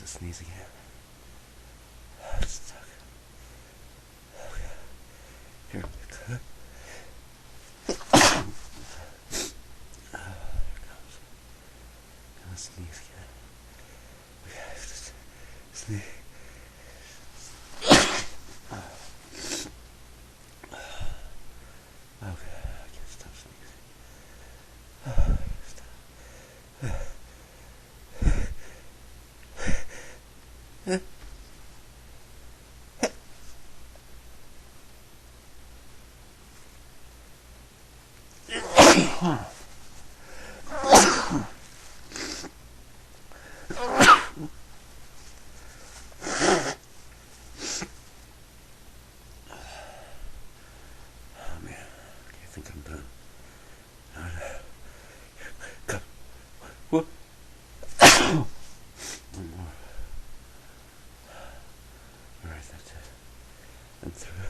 sneeze again. It's stuck. Okay. Here it comes. Gonna sneeze again. Okay, just sneeze. Okay, I can't stop sneezing. Stop. Oh man, okay, I think I'm done. Come. Whoop. One more. Alright, that's it. I'm through.